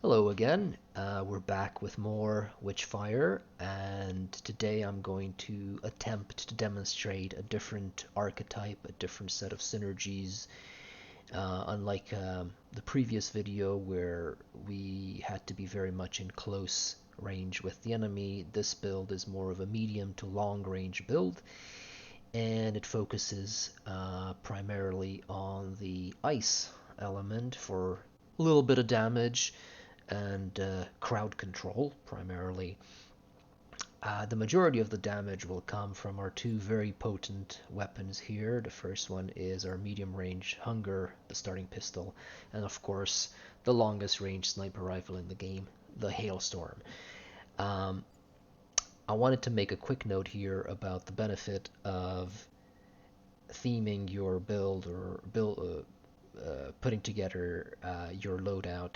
Hello again. We're back with more Witchfire, and today I'm going to attempt to demonstrate a different archetype, a different set of synergies. Unlike the previous video where we had to be very much in close range with the enemy, this build is more of a medium to long range build, and it focuses primarily on the ice element for a little bit of damage and crowd control primarily. The majority of the damage will come from our two very potent weapons here. The first one is our medium range Hunger, the starting pistol, and of course the longest range sniper rifle in the game, the Hailstorm. Um, I wanted to make a quick note here about the benefit of theming your build or putting together your loadout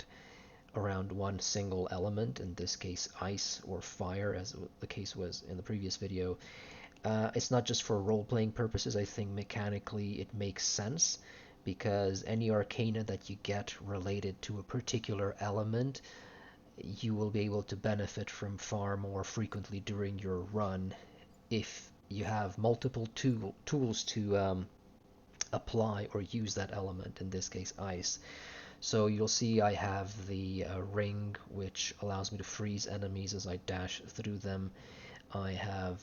around one single element, in this case ice or fire, as the case was in the previous video. It's not just for role-playing purposes. I think mechanically it makes sense because any arcana that you get related to a particular element, you will be able to benefit from far more frequently during your run if you have multiple tools to apply or use that element, in this case ice. So you'll see I have the ring, which allows me to freeze enemies as I dash through them. I have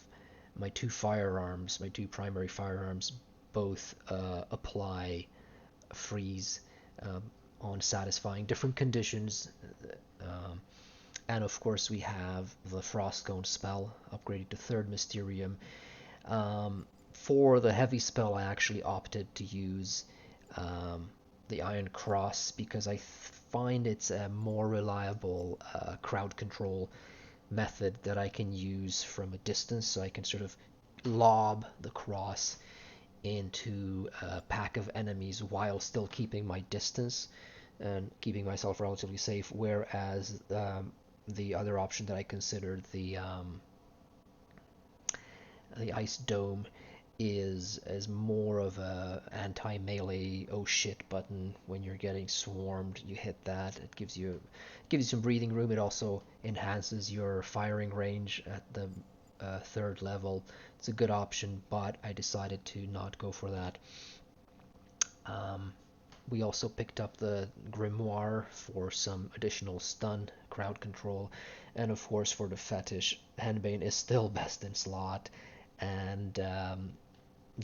my two firearms, my two primary firearms, both apply freeze on satisfying different conditions. Um, and of course we have the Frostcone spell upgraded to third Mysterium. For the heavy spell I actually opted to use the Iron Cross because I find it's a more reliable crowd control method that I can use from a distance, so I can sort of lob the cross into a pack of enemies while still keeping my distance and keeping myself relatively safe, whereas the other option that I considered, the Ice Dome, is more of a anti-melee oh shit button. When you're getting swarmed, you hit that. It gives you some breathing room. It also enhances your firing range at the third level. It's a good option, but I decided to not go for that. We also picked up the Grimoire for some additional stun, crowd control, and of course for the fetish, Henbane is still best in slot, and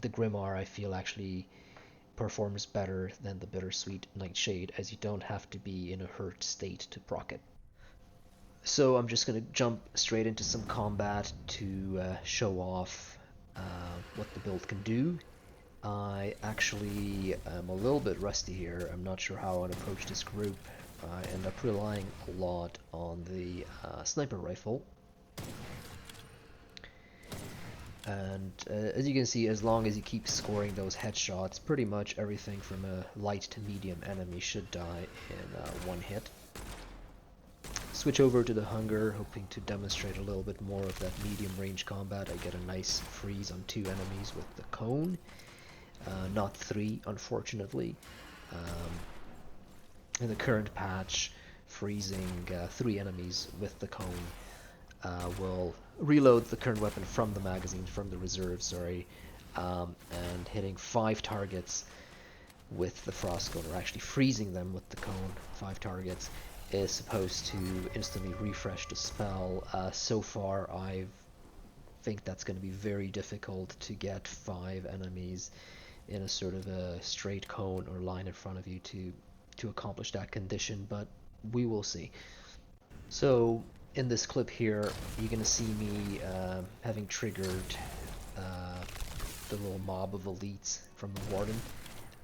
the Grimoire I feel actually performs better than the Bittersweet Nightshade, as you don't have to be in a hurt state to proc it. So I'm just going to jump straight into some combat to show off what the build can do. I actually am a little bit rusty here. I'm not sure how I would approach this group. I end up relying a lot on the sniper rifle. And as you can see, as long as you keep scoring those headshots, pretty much everything from a light to medium enemy should die in one hit. Switch over to the Hunger, hoping to demonstrate a little bit more of that medium range combat. I get a nice freeze on two enemies with the cone. Not three, unfortunately. In the current patch, freezing three enemies with the cone will reload the current weapon from the magazine, from the reserve, sorry, and hitting 5 targets with the Frostcone, or actually freezing them with the cone, 5 targets, is supposed to instantly refresh the spell. So far, I think that's going to be very difficult to get 5 enemies in a sort of a straight cone or line in front of you to accomplish that condition, but we will see. So in this clip here, you're going to see me having triggered the little mob of elites from the Warden,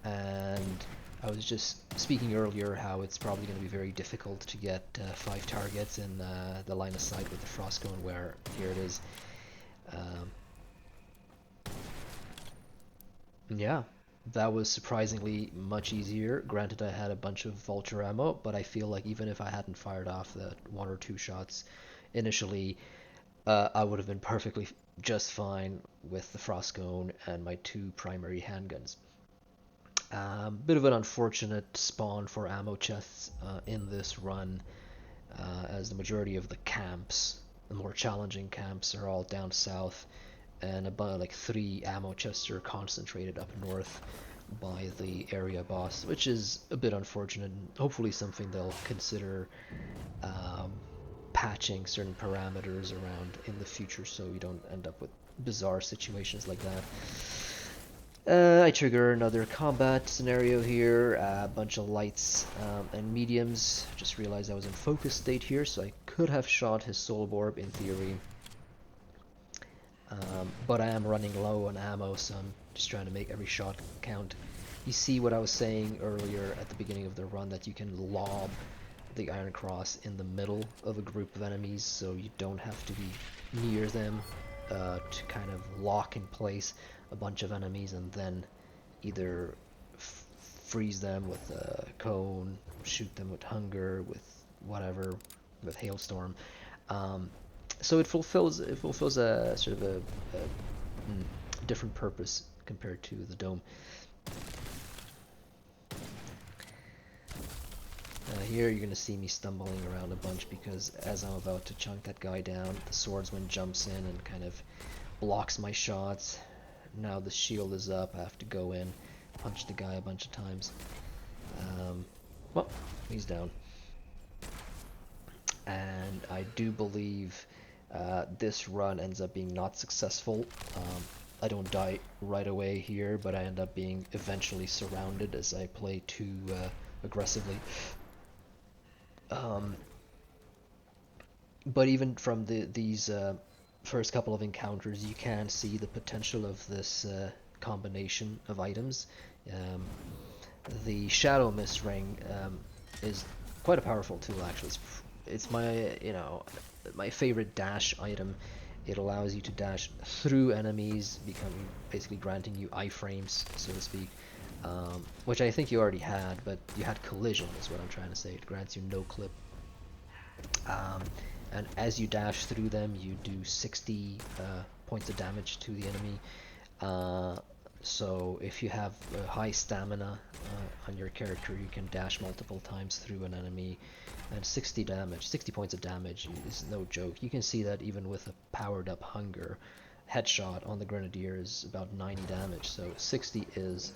and I was just speaking earlier how it's probably going to be very difficult to get 5 targets in the line of sight with the Frostcone, where here it is. Yeah, that was surprisingly much easier. Granted, I had a bunch of vulture ammo, but I feel like even if I hadn't fired off the 1 or 2 shots initially, I would have been perfectly just fine with the Frostcone and my 2 primary handguns. Bit of an unfortunate spawn for ammo chests in this run. as the majority of the camps, the more challenging camps, are all down south, and about like 3 ammo chests are concentrated up north by the area boss, which is a bit unfortunate, and hopefully something they'll consider patching certain parameters around in the future so you don't end up with bizarre situations like that. I trigger another combat scenario here, a bunch of lights and mediums. Just realized I was in focus state here, so I could have shot his soul orb in theory. But I am running low on ammo, so I'm just trying to make every shot count. You see what I was saying earlier at the beginning of the run, that you can lob the Iron Cross in the middle of a group of enemies, so you don't have to be near them to kind of lock in place a bunch of enemies and then either freeze them with a cone, shoot them with hunger, with whatever, with hailstorm. So it fulfills a sort of a different purpose compared to the dome. Here you're going to see me stumbling around a bunch because as I'm about to chunk that guy down, the swordsman jumps in and kind of blocks my shots. Now the shield is up, I have to go in, punch the guy a bunch of times. Well, he's down. And I do believe this run ends up being not successful. I don't die right away here, but I end up being eventually surrounded as I play too aggressively. But even from these first couple of encounters, you can see the potential of this combination of items. The Shadow Mist Ring is quite a powerful tool, actually. It's my, my favorite dash item. It allows you to dash through enemies, basically granting you iframes, so to speak. Which I think you already had, but you had collision is what I'm trying to say. It grants you no clip. And as you dash through them, you do 60 points of damage to the enemy. So if you have high stamina on your character, you can dash multiple times through an enemy, and 60 points of damage is no joke. You can see that even with a powered up hunger, headshot on the grenadier is about 90 damage. So 60 is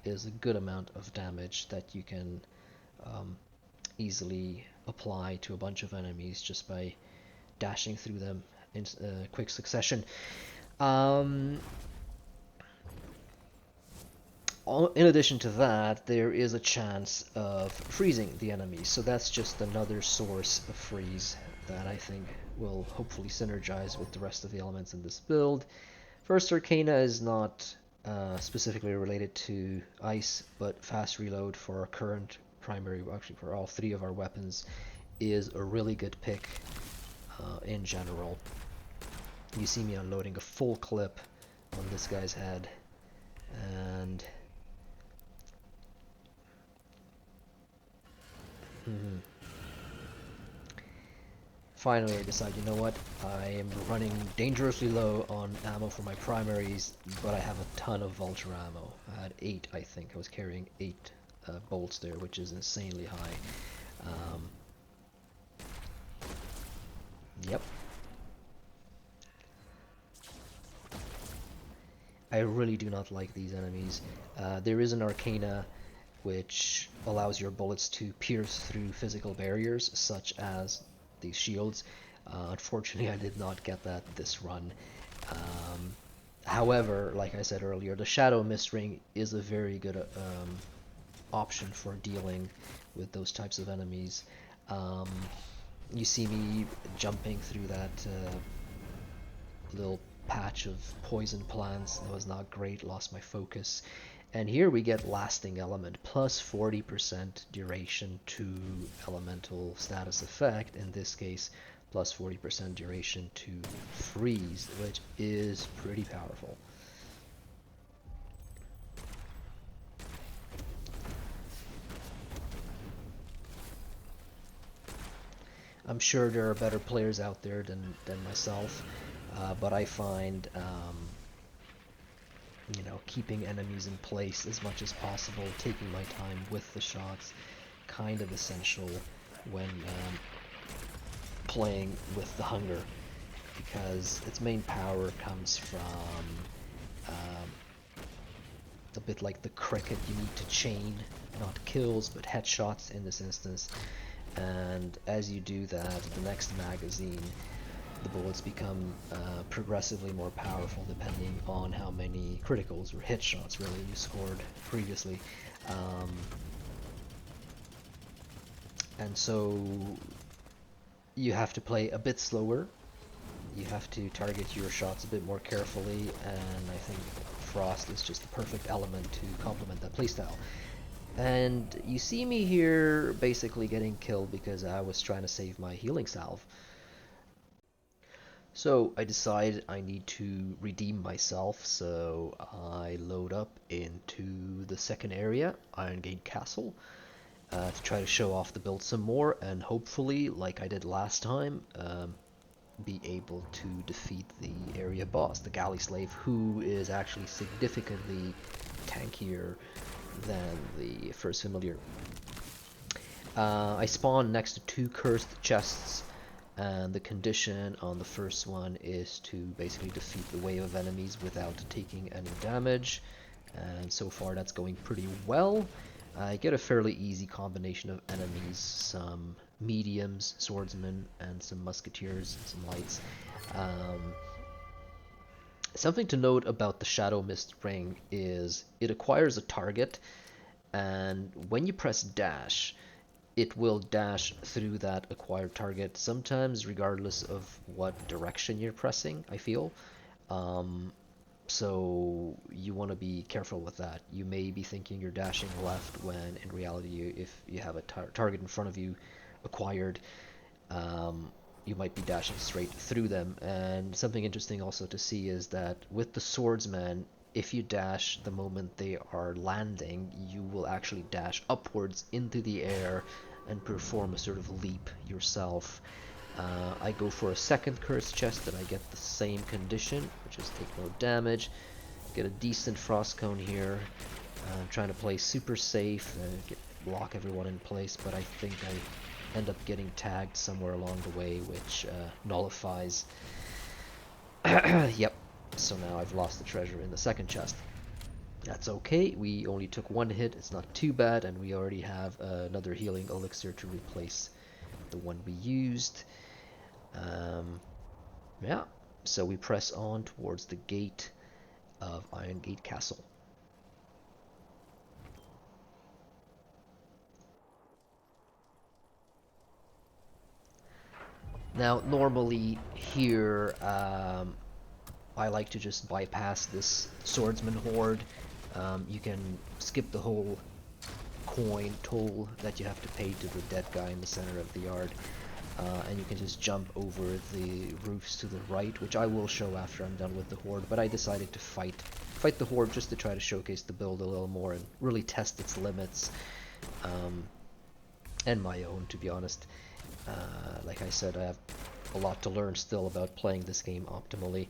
a good amount of damage that you can easily apply to a bunch of enemies just by dashing through them in quick succession. In addition to that, there is a chance of freezing the enemies, so that's just another source of freeze that I think will hopefully synergize with the rest of the elements in this build. First Arcana is not specifically related to ice, but fast reload for our current primary, actually for all 3 of our weapons, is a really good pick in general. You see me unloading a full clip on this guy's head, and finally I decide, you know what, I am running dangerously low on ammo for my primaries, but I have a ton of vulture ammo. I had 8, I think. I was carrying 8 bolts there, which is insanely high. Yep. I really do not like these enemies. There is an Arcana which allows your bullets to pierce through physical barriers, such as these shields. Unfortunately, I did not get that this run. However, like I said earlier, the Shadow Mist Ring is a very good option for dealing with those types of enemies. You see me jumping through that little patch of poison plants. That was not great, lost my focus. And here we get Lasting Element, plus 40% duration to elemental status effect, in this case plus 40% duration to freeze, which is pretty powerful. I'm sure there are better players out there than myself, but I find keeping enemies in place as much as possible, taking my time with the shots, kind of essential when playing with the hunger, because its main power comes from um, a bit like the cricket. You need to chain not kills but headshots in this instance, and as you do that, the next magazine, the bullets become progressively more powerful depending on how many criticals or hit shots really you scored previously. Um, and so you have to play a bit slower. You have to target your shots a bit more carefully, and I think Frost is just the perfect element to complement that playstyle. And you see me here basically getting killed because I was trying to save my healing salve. So I decide I need to redeem myself, so I load up into the second area, Irongate Castle, to try to show off the build some more, and hopefully, like I did last time, be able to defeat the area boss, the Galley Slave, who is actually significantly tankier than the first familiar. I spawn next to two cursed chests, and the condition on the first one is to basically defeat the wave of enemies without taking any damage, and so far that's going pretty well. I get a fairly easy combination of enemies, some mediums, swordsmen, and some musketeers, and some lights. Um, Something to note about the Shadow Mist Ring is it acquires a target, and when you press dash, it will dash through that acquired target, sometimes regardless of what direction you're pressing, I feel. Um, so you want to be careful with that. You may be thinking you're dashing left when in reality, if you have a target in front of you acquired, um, you might be dashing straight through them. And something interesting also to see is that with the swordsman, if you dash the moment they are landing, you will actually dash upwards into the air and perform a sort of leap yourself. I go for a second curse chest and I get the same condition, which is take no damage. Get a decent frost cone here. I'm trying to play super safe and block everyone in place, but I think I end up getting tagged somewhere along the way, which nullifies. Yep, so now I've lost the treasure in the second chest. That's okay, we only took one hit, it's not too bad, and we already have another healing elixir to replace the one we used. Yeah, so we press on towards the gate of Irongate Castle. Now, normally here, I like to just bypass this swordsman horde. You can skip the whole coin toll that you have to pay to the dead guy in the center of the yard. And you can just jump over the roofs to the right, which I will show after I'm done with the horde, but I decided to fight the horde just to try to showcase the build a little more and really test its limits, and my own, to be honest. Like I said, I have a lot to learn still about playing this game optimally.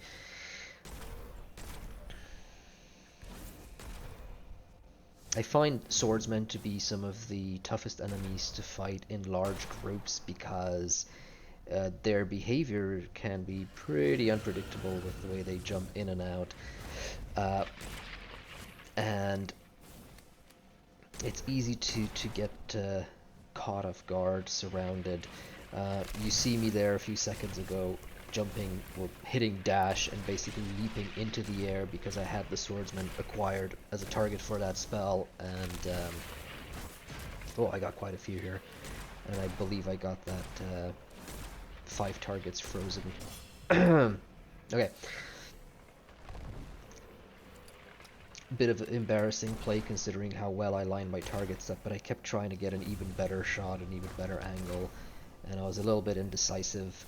I find swordsmen to be some of the toughest enemies to fight in large groups because their behavior can be pretty unpredictable with the way they jump in and out. And it's easy to get caught off guard, surrounded. You see me there a few seconds ago, jumping or hitting dash and basically leaping into the air because I had the swordsman acquired as a target for that spell, and oh, I got quite a few here, and I believe I got that 5 targets frozen. Okay. Bit of embarrassing play considering how well I lined my targets up, but I kept trying to get an even better shot, an even better angle, and I was a little bit indecisive.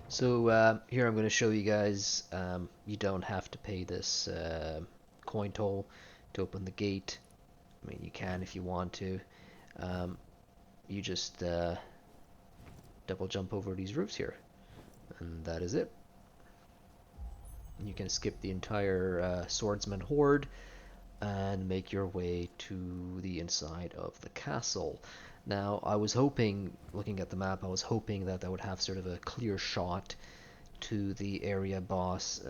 So here I'm going to show you guys, you don't have to pay this coin toll to open the gate. I mean, you can if you want to. You just double jump over these roofs here. And that is it. You can skip the entire swordsman horde and make your way to the inside of the castle. Now, I was hoping, looking at the map, I was hoping that I would have sort of a clear shot to the area boss,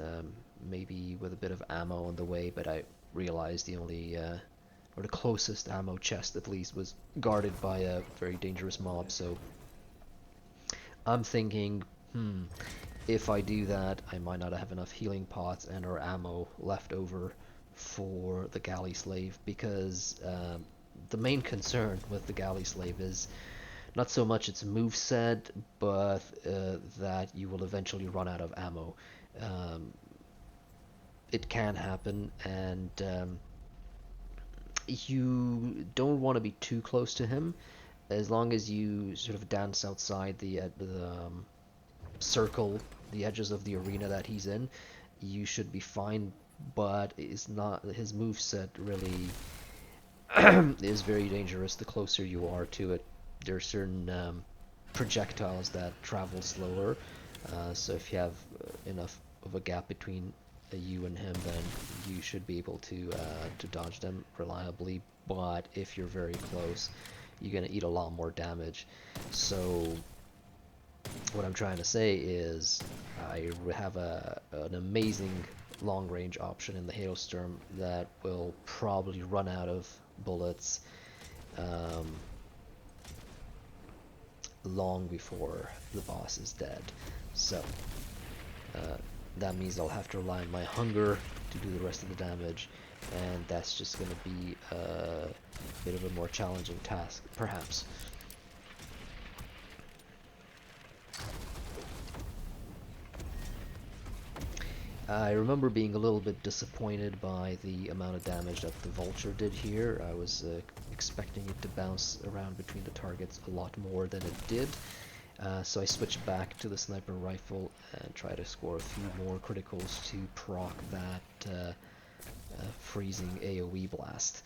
maybe with a bit of ammo on the way, but I realized the only, or the closest ammo chest at least, was guarded by a very dangerous mob, so I'm thinking, if I do that, I might not have enough healing pots and or ammo left over for the Galley Slave, because the main concern with the Galley Slave is not so much its moveset, but that you will eventually run out of ammo. It can happen, and you don't want to be too close to him. As long as you sort of dance outside the circle, the edges of the arena that he's in, you should be fine. But it's not, his moveset really is very dangerous the closer you are to it. There are certain projectiles that travel slower, so if you have enough of a gap between you and him, then you should be able to dodge them reliably. But if you're very close, you're gonna eat a lot more damage. So what I'm trying to say is I have an amazing long-range option in the Hailstorm that will probably run out of bullets long before the boss is dead. So that means I'll have to rely on my hunger to do the rest of the damage, and that's just going to be a bit of a more challenging task, perhaps. I remember being a little bit disappointed by the amount of damage that the vulture did here. I was expecting it to bounce around between the targets a lot more than it did. So I switched back to the sniper rifle and tried to score a few more criticals to proc that freezing AoE blast.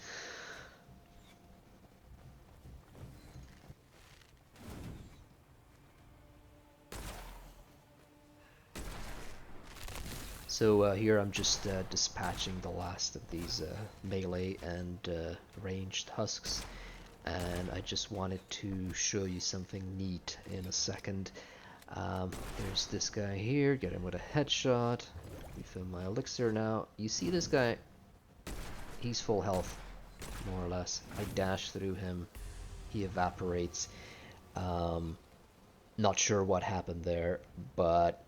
So here I'm just dispatching the last of these melee and ranged husks, and I just wanted to show you something neat in a second. There's this guy here, get him with a headshot. Refill my elixir now. You see this guy? He's full health, more or less. I dash through him, he evaporates. Not sure what happened there, but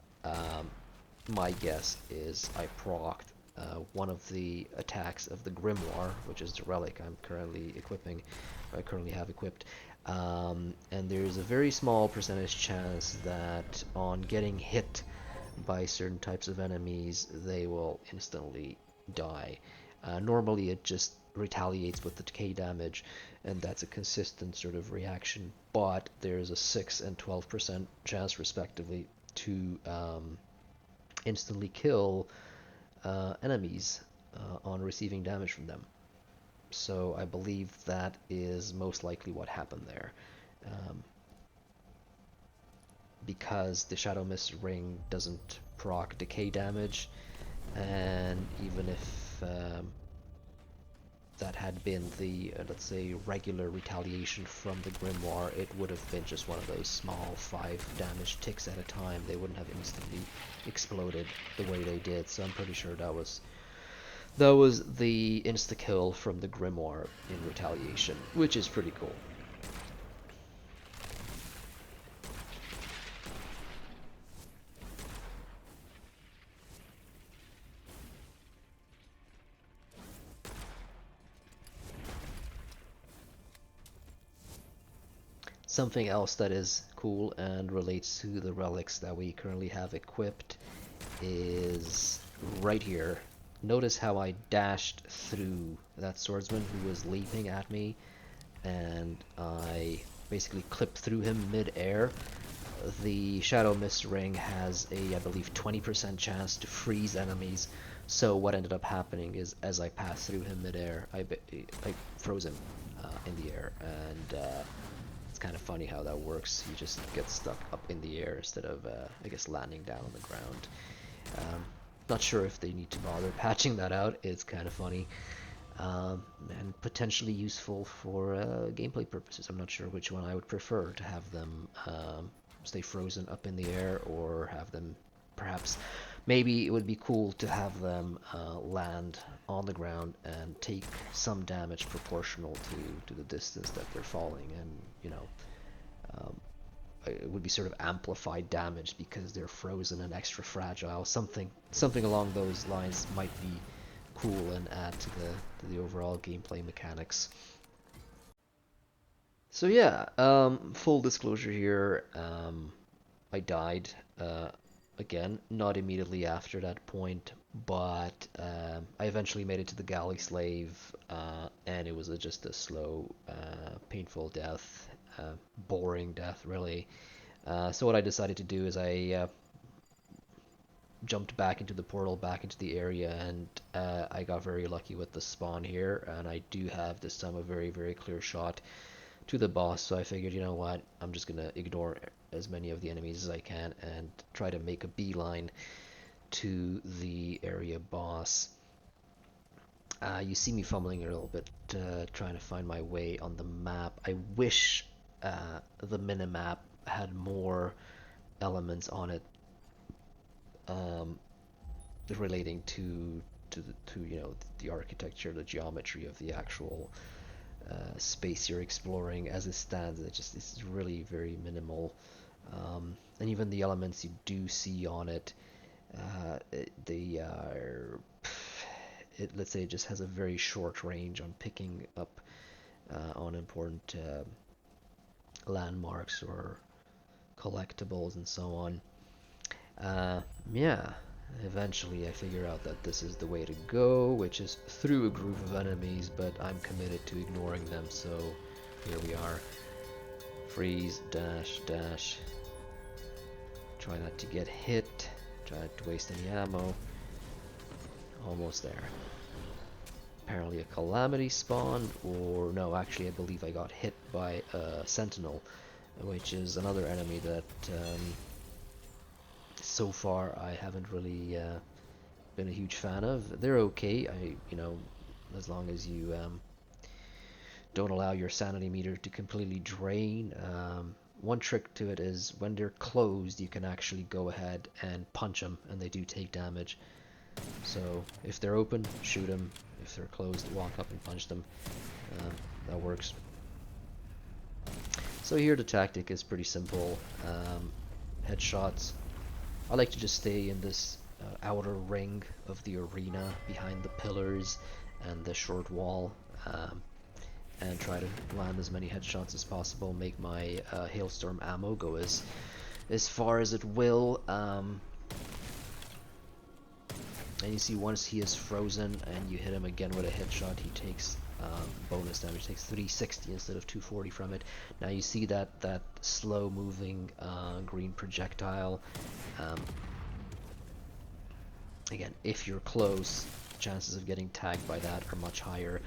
my guess is I procced one of the attacks of the Grimoire, which is the relic I'm currently equipping, I currently have equipped, and there's a very small percentage chance that on getting hit by certain types of enemies, they will instantly die. Normally it just retaliates with the decay damage, and that's a consistent sort of reaction, but there's a 6 and 12% chance respectively to instantly kill enemies on receiving damage from them. So I believe that is most likely what happened there. Because the Shadow Mist Ring doesn't proc decay damage, and even if that had been the, let's say, regular retaliation from the Grimoire, it would have been just one of those small 5 damage ticks at a time. They wouldn't have instantly exploded the way they did, so I'm pretty sure that was the insta-kill from the Grimoire in retaliation, which is pretty cool. Something else that is cool and relates to the relics that we currently have equipped is right here. Notice how I dashed through that swordsman who was leaping at me, and I basically clipped through him mid-air. The Shadow Mist Ring has a, I believe, 20% chance to freeze enemies, so what ended up happening is as I passed through him mid-air, I froze him in the air, and it's kind of funny how that works. You just get stuck up in the air instead of, I guess, landing down on the ground. Not sure if they need to bother patching that out. It's kind of funny. And potentially useful for gameplay purposes. I'm not sure which one I would prefer, to have them stay frozen up in the air, or have them perhaps, maybe it would be cool to have them land on the ground and take some damage proportional to the distance that they're falling, and you know, it would be sort of amplified damage because they're frozen and extra fragile. Something along those lines might be cool and add to the overall gameplay mechanics. So yeah, full disclosure here, I died again, not immediately after that point, but I eventually made it to the Galley Slave, and it was just a slow, painful death, boring death really. So what I decided to do is I jumped back into the portal, back into the area, and I got very lucky with the spawn here, and I do have this time a very, very clear shot to the boss, so I figured, you know what, I'm just gonna ignore as many of the enemies as I can and try to make a beeline to the area boss. You see me fumbling a little bit, trying to find my way on the map. I wish the minimap had more elements on it relating to you know, the architecture, the geometry of the actual space you're exploring. As it stands, it's really very minimal, and even the elements you do see on it, they are, let's say, it just has a very short range on picking up on important landmarks or collectibles and so on. Yeah, eventually I figure out that this is the way to go, which is through a group of enemies, but I'm committed to ignoring them, so here we are. Freeze, dash, dash. Try not to get hit, try not to waste any ammo. Almost there. Apparently a calamity spawned, or no, actually I believe I got hit by a sentinel, which is another enemy that so far I haven't really been a huge fan of. They're okay, you know, as long as you don't allow your sanity meter to completely drain. One trick to it is when they're closed, you can actually go ahead and punch them, and they do take damage. So if they're open, shoot them. If they're closed, walk up and punch them. That works. So here the tactic is pretty simple. Headshots. I like to just stay in this outer ring of the arena behind the pillars and the short wall, and try to land as many headshots as possible, make my hailstorm ammo go as far as it will. And you see, once he is frozen and you hit him again with a headshot, he takes bonus damage, takes 360 instead of 240 from it. Now you see that slow moving green projectile. Again, if you're close, chances of getting tagged by that are much higher.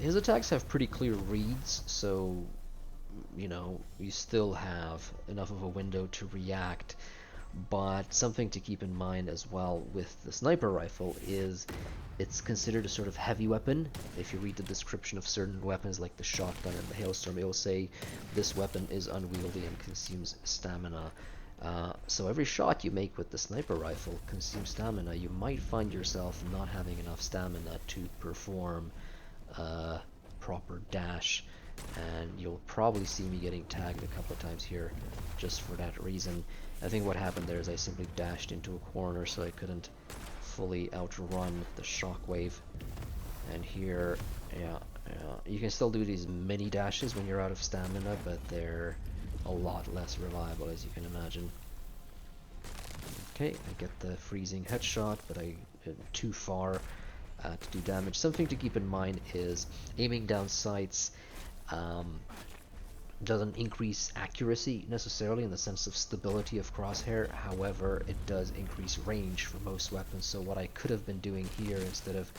His attacks have pretty clear reads, so you know, you still have enough of a window to react. But something to keep in mind as well with the sniper rifle is it's considered a sort of heavy weapon. If you read the description of certain weapons like the shotgun and the hailstorm, it will say this weapon is unwieldy and consumes stamina. So every shot you make with the sniper rifle consumes stamina. You might find yourself not having enough stamina to perform a proper dash, and you'll probably see me getting tagged a couple of times here just for that reason. I think what happened there is I simply dashed into a corner, so I couldn't fully outrun the shockwave. And here, yeah, you can still do these mini dashes when you're out of stamina, but they're a lot less reliable, as you can imagine. Okay, I get the freezing headshot, but I went too far to do damage. Something to keep in mind is aiming down sights doesn't increase accuracy necessarily in the sense of stability of crosshair. However, it does increase range for most weapons. So what I could have been doing here, instead of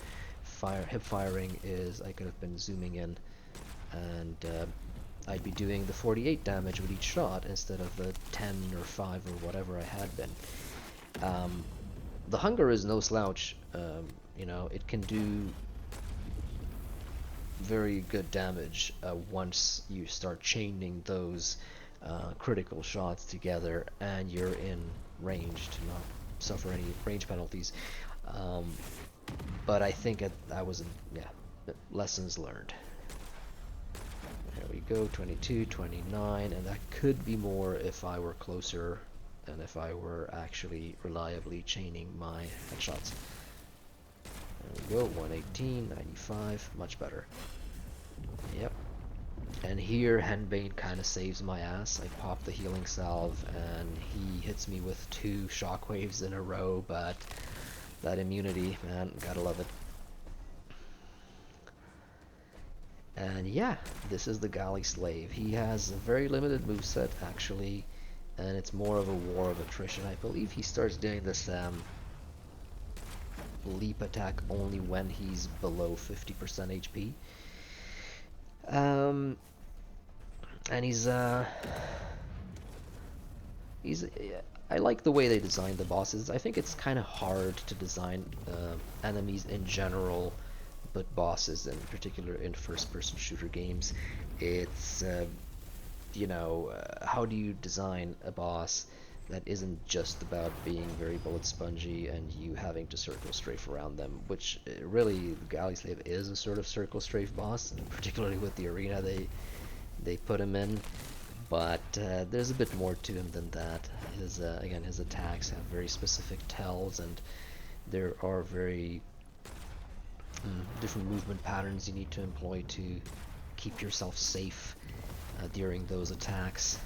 hip firing, is I could have been zooming in and I'd be doing the 48 damage with each shot instead of the 10 or 5 or whatever I had been. The hunger is no slouch. You know, it can do very good damage once you start chaining those critical shots together and you're in range to not suffer any range penalties. But I think I was, yeah, lessons learned. Here we go, 22, 29, and that could be more if I were closer and if I were actually reliably chaining my headshots. There we go, 118, 95, much better. Yep. And here Henbane kind of saves my ass. I pop the healing salve and he hits me with 2 shockwaves in a row, but that immunity, man, gotta love it. And yeah, this is the Galley Slave. He has a very limited moveset actually, and it's more of a war of attrition. I believe he starts doing this leap attack only when he's below 50% HP. And he's I like the way they designed the bosses. I think it's kind of hard to design enemies in general, but bosses in particular in first-person shooter games. It's you know, how do you design a boss that isn't just about being very bullet spongy and you having to circle strafe around them, which really Galley Slave is a sort of circle strafe boss, and particularly with the arena they put him in. But there's a bit more to him than that. His again, his attacks have very specific tells, and there are very different movement patterns you need to employ to keep yourself safe during those attacks.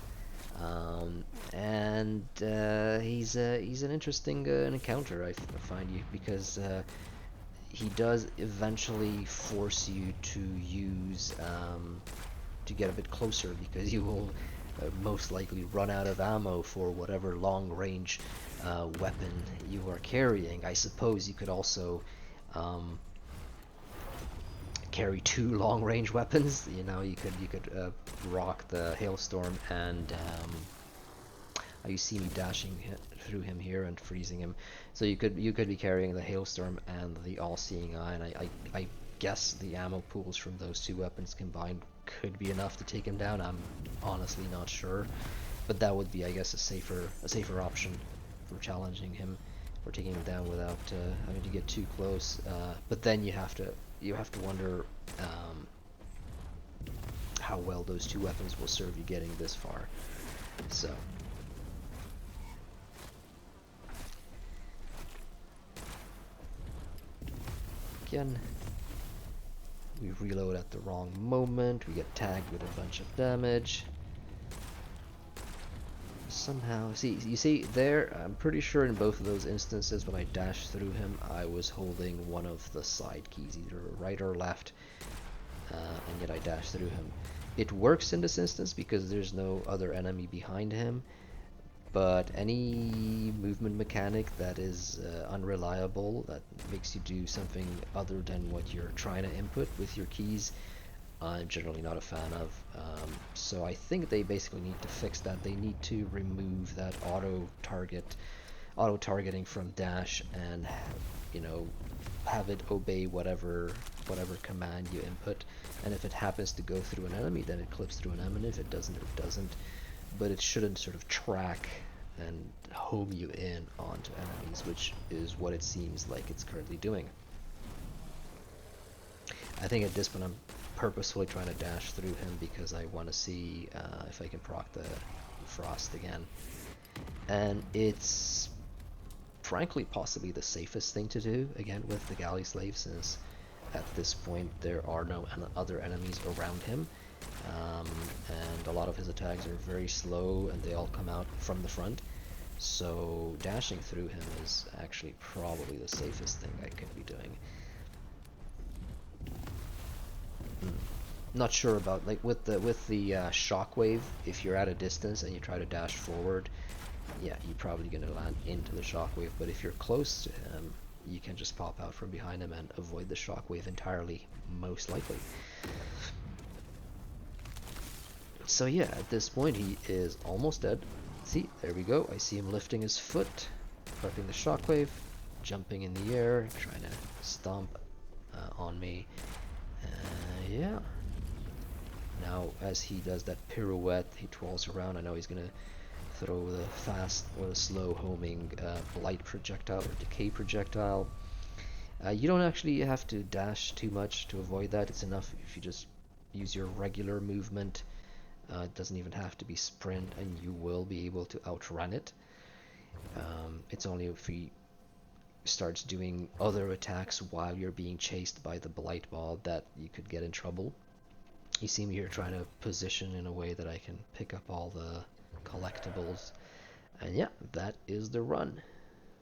And he's an interesting encounter, I find you, because he does eventually force you to use to get a bit closer, because you will most likely run out of ammo for whatever long range weapon you are carrying. I suppose you could also carry 2 long range weapons. You know, you could rock the hailstorm, and you see me dashing through him here and freezing him. So you could be carrying the hailstorm and the all-seeing eye, and I guess the ammo pools from those 2 weapons combined could be enough to take him down. I'm honestly not sure, but that would be, I guess, a safer option for challenging him, for taking him down without having to get too close. But then you have to wonder how well those 2 weapons will serve you getting this far. So again, we reload at the wrong moment, we get tagged with a bunch of damage. Somehow, you see there, I'm pretty sure in both of those instances when I dashed through him, I was holding one of the side keys, either right or left, and yet I dashed through him. It works in this instance because there's no other enemy behind him, but any movement mechanic that is unreliable, that makes you do something other than what you're trying to input with your keys, I'm generally not a fan of. So I think they basically need to fix that. They need to remove that auto targeting from dash, and you know, have it obey whatever command you input. And if it happens to go through an enemy, then it clips through an enemy. If it doesn't, it doesn't. But it shouldn't sort of track and home you in onto enemies, which is what it seems like it's currently doing. I think at this point I'm purposefully trying to dash through him because I want to see if I can proc the frost again. And it's frankly possibly the safest thing to do, again, with the Galley Slave, since at this point there are no other enemies around him. And a lot of his attacks are very slow and they all come out from the front. So dashing through him is actually probably the safest thing I could be doing. Not sure about, like, with the shockwave, if you're at a distance and you try to dash forward, yeah, you're probably going to land into the shockwave. But if you're close to him, you can just pop out from behind him and avoid the shockwave entirely, most likely. So yeah, at this point he is almost dead. See, there we go. I see him lifting his foot, prepping the shockwave, jumping in the air, trying to stomp on me. Yeah. Now, as he does that pirouette, he twirls around. I know he's gonna throw the fast or the slow homing blight projectile or decay projectile. You don't actually have to dash too much to avoid that. It's enough if you just use your regular movement. It doesn't even have to be sprint, and you will be able to outrun it. It's only if he starts doing other attacks while you're being chased by the blight ball that you could get in trouble. You see me here trying to position in a way that I can pick up all the collectibles. And yeah, that is the run.